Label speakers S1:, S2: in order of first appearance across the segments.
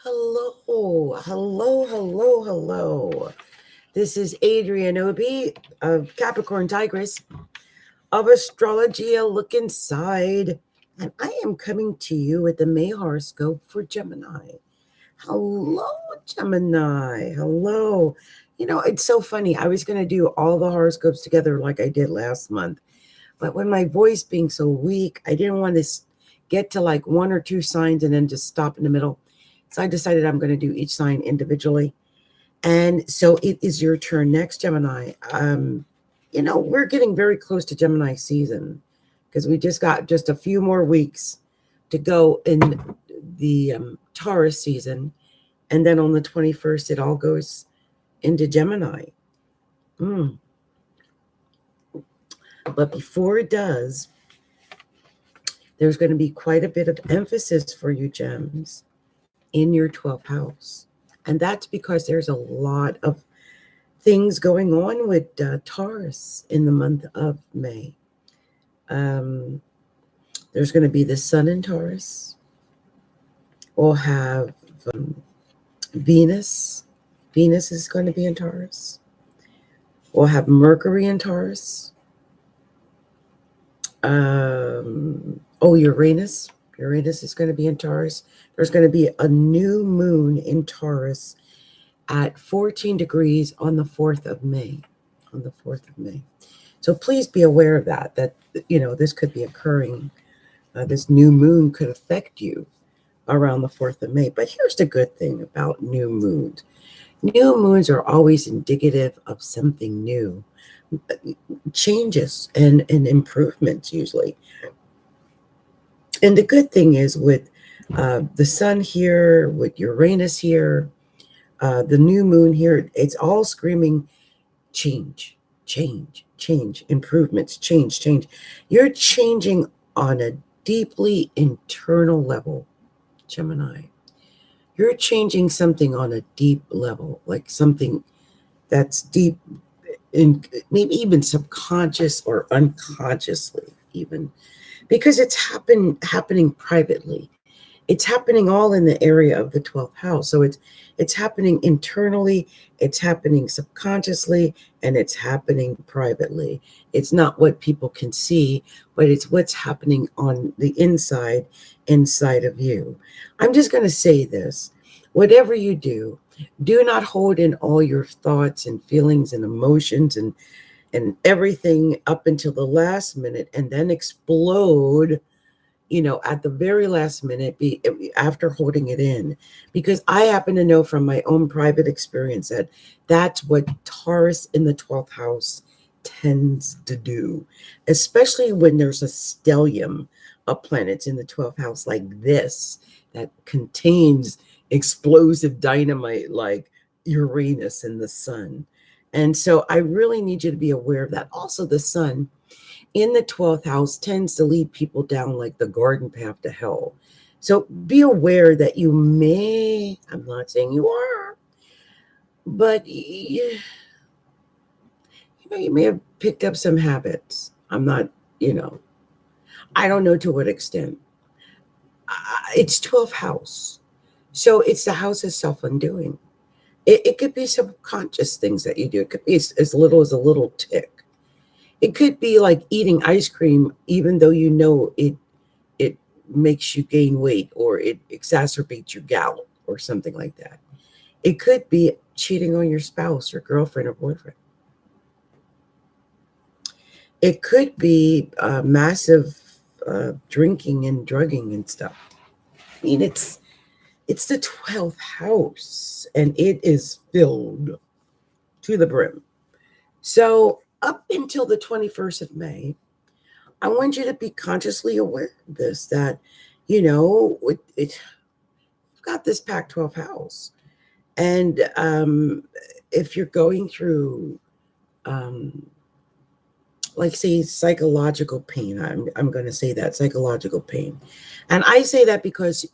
S1: Hello. This is Adrienne Obi of Capricorntigress of Astrology, a look inside. And I am coming to you with the May horoscope for Gemini. Hello, Gemini. Hello. It's so funny. I was going to do all the horoscopes together like I did last month. But when my voice being so weak, I didn't want to get to like one or two signs and then just stop in the middle. So I decided I'm going to do each sign individually. And so it is your turn next, Gemini. We're getting very close to Gemini season because we just got just a few more weeks to go in the Taurus season. And then on the 21st, it all goes into Gemini. But before it does, there's going to be quite a bit of emphasis for you, Gems, in your 12th house. And that's because there's a lot of things going on with Taurus in the month of May. There's going to be the Sun in Taurus. We'll have Venus. Venus is going to be in Taurus. We'll have Mercury in Taurus. Uranus. Uranus is going to be in Taurus. There's going to be a new moon in Taurus at 14 degrees on the 4th of May. On the 4th of May. So please be aware of that this could be occurring. This new moon could affect you around the 4th of May. But here's the good thing about new moons. New moons are always indicative of something new. Changes and improvements usually. And the good thing is with the Sun here, with Uranus here, the new moon here, it's all screaming change, improvements, change. You're changing on a deeply internal level, Gemini. You're changing something on a deep level, like something that's deep, in maybe even subconscious or unconsciously even, because it's happening privately. It's happening all in the area of the 12th house. So it's happening internally, it's happening subconsciously, and it's happening privately. It's not what people can see, but it's what's happening on the inside of you. I'm just going to say this. Whatever you do not hold in all your thoughts and feelings and emotions and everything up until the last minute and then explode at the very last minute after holding it in. Because I happen to know from my own private experience that that's what Taurus in the 12th house tends to do, especially when there's a stellium of planets in the 12th house like this that contains explosive dynamite like Uranus and the Sun. And so I really need you to be aware of that. Also, the Sun in the 12th house tends to lead people down like the garden path to hell. So be aware that you may, I'm not saying you are, but you may have picked up some habits. I'm not, I don't know to what extent. It's 12th house. So it's the house of self-undoing. It could be subconscious things that you do. It could be as little as a little tick. It could be like eating ice cream, even though it makes you gain weight or it exacerbates your gout or something like that. It could be cheating on your spouse or girlfriend or boyfriend. It could be massive drinking and drugging and stuff. I mean, it's the 12th house and it is filled to the brim. So up until the 21st of May, I want you to be consciously aware of this, that, you've got this packed 12th house. And if you're going through, like, say, psychological pain, I'm going to say that, psychological pain. And I say that because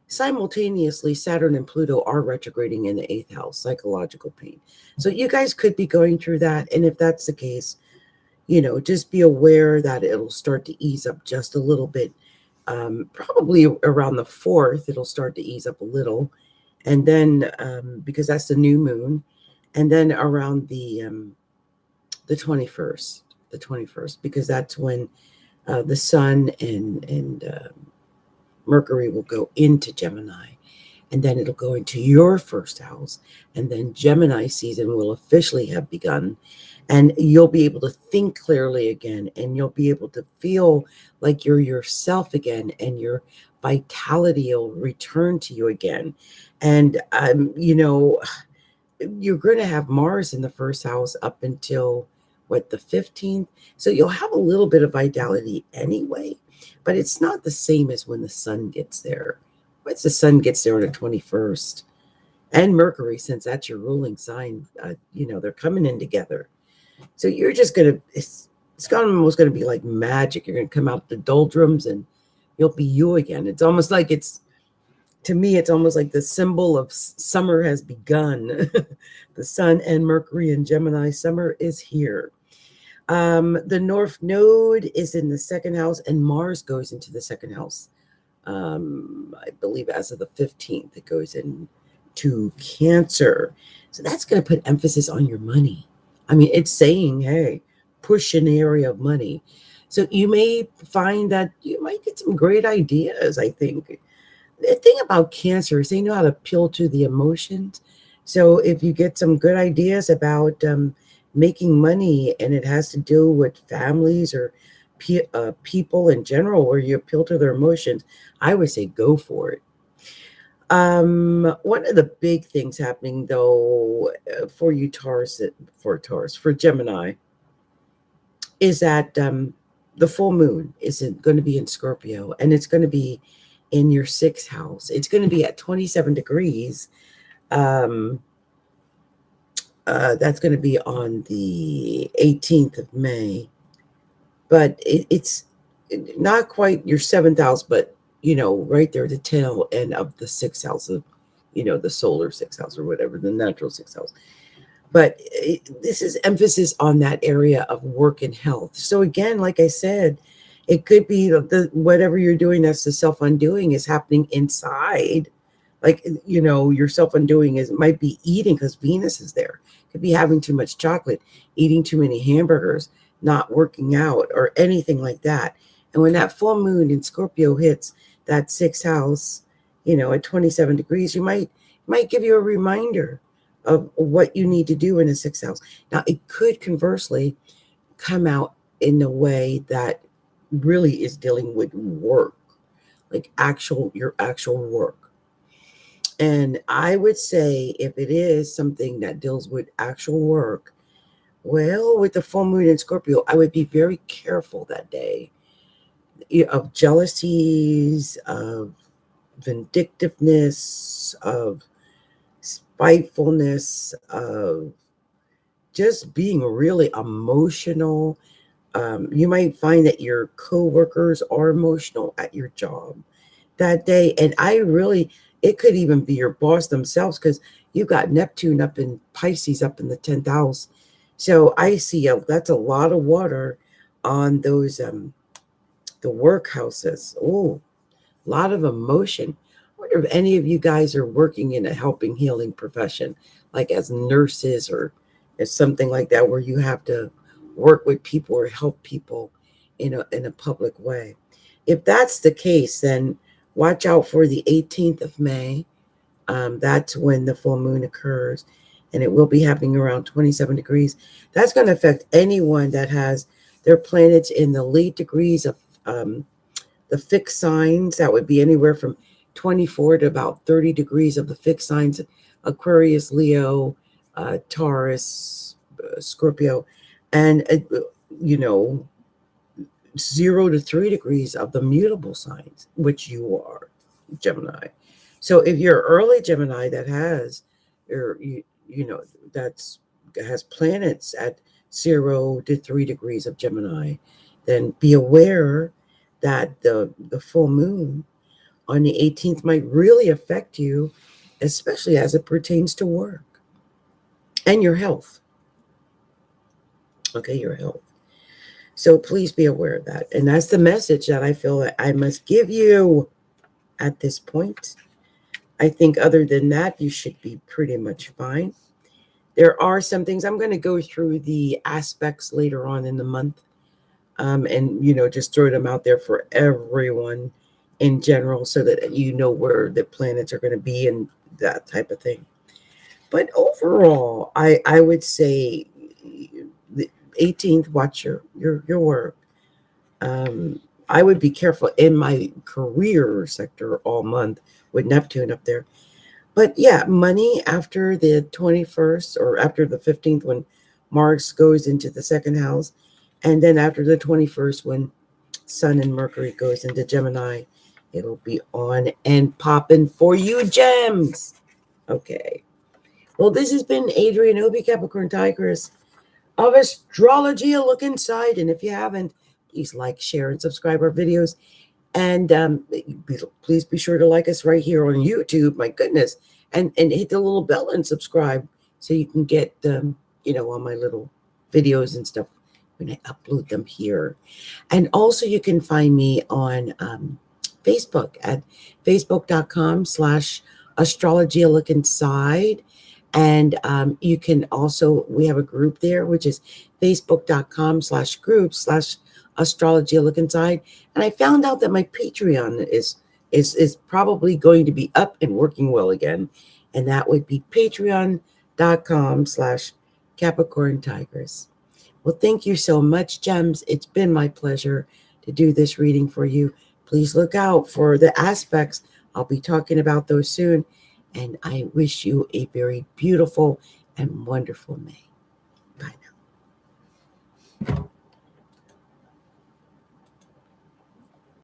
S1: simultaneously, Saturn and Pluto are retrograding in the 8th house, psychological pain. So you guys could be going through that. And if that's the case, just be aware that it'll start to ease up just a little bit Probably around the 4th, it'll start to ease up a little. And then, because that's the new moon, and then around the 21st, because that's when the sun and Mercury will go into Gemini, and then it'll go into your first house, and then Gemini season will officially have begun, and you'll be able to think clearly again, and you'll be able to feel like you're yourself again, and your vitality will return to you again. And you're going to have Mars in the first house up until the 15th. So you'll have a little bit of vitality anyway, but it's not the same as when the sun gets there. Once the sun gets there on the 21st, and Mercury, since that's your ruling sign, they're coming in together. So you're just going to, it's almost going to be like magic. You're going to come out the doldrums and you'll be you again. It's almost like to me, it's almost like the symbol of summer has begun. The sun and Mercury in Gemini, summer is here. The North Node is in the second house, and Mars goes into the second house. I believe as of the 15th, it goes into Cancer. So that's going to put emphasis on your money. I mean, it's saying, hey, push an area of money. So you may find that you might get some great ideas, I think. The thing about Cancer is they know how to appeal to the emotions. So if you get some good ideas about making money, and it has to do with families or people in general, where you appeal to their emotions, I would say go for it. One of the big things happening though for you for Gemini, is that the full moon is going to be in Scorpio, and it's going to be in your 6th house. It's going to be at 27 degrees. That's going to be on the 18th of May. But it's not quite your 7th house, but, right there, the tail end of the 6th house of, the solar 6th house or whatever, the natural 6th house. But this is emphasis on that area of work and health. So again, like I said, it could be the whatever you're doing that's the self-undoing is happening inside. Like, your self-undoing might be eating, because Venus is there. Could be having too much chocolate, eating too many hamburgers, not working out, or anything like that. And when that full moon in Scorpio hits that 6th house, at 27 degrees, you might give you a reminder of what you need to do in the 6th house. Now, it could conversely come out in a way that really is dealing with work, like your actual work. And I would say, if it is something that deals with actual work, well, with the full moon in Scorpio, I would be very careful that day of jealousies, of vindictiveness, of spitefulness, of just being really emotional. You might find that your coworkers are emotional at your job that day. And it could even be your boss themselves, because you got Neptune up in Pisces, up in the 10th house. So I see that's a lot of water on those, the workhouses. Oh, a lot of emotion. I wonder if any of you guys are working in a helping, healing profession, like as nurses or as something like that, where you have to work with people or help people in a public way. If that's the case, then watch out for the 18th of May. That's when the full moon occurs, and it will be happening around 27 degrees. That's going to affect anyone that has their planets in the late degrees of the fixed signs. That would be anywhere from 24 to about 30 degrees of the fixed signs: Aquarius, Leo, Taurus, Scorpio, and 0 to 3 degrees of the mutable signs, which you are, Gemini. So if you're early Gemini that has has planets at 0 to 3 degrees of Gemini, then be aware that the full moon on the 18th might really affect you, especially as it pertains to work and your health. Okay, your health. So please be aware of that. And that's the message that I feel that I must give you at this point. I think other than that, you should be pretty much fine. There are some things I'm going to go through the aspects later on in the month, and just throw them out there for everyone in general, so that you know where the planets are going to be and that type of thing. But overall, I would say the 18th, watch your work. I would be careful in my career sector all month with Neptune up there. But yeah, money after the 21st or after the 15th, when Mars goes into the second house, and then after the 21st when Sun and Mercury goes into Gemini, it'll be on and popping for you, gems. Okay. Well, this has been Adrian Obi, Capricorntigress of Astrology, a look inside. And if you haven't, please like, share, and subscribe our videos. And please be sure to like us right here on YouTube. My goodness. And hit the little bell and subscribe so you can get, all my little videos and stuff when I upload them here. And also you can find me on Facebook at facebook.com/astrology, a look inside. And you can also, we have a group there, which is facebook.com/group/astrology, a look inside. And I found out that my Patreon is probably going to be up and working well again. And that would be patreon.com/Capricorntigress. Well, thank you so much, gems. It's been my pleasure to do this reading for you. Please look out for the aspects. I'll be talking about those soon. And I wish you a very beautiful and wonderful May. Bye now.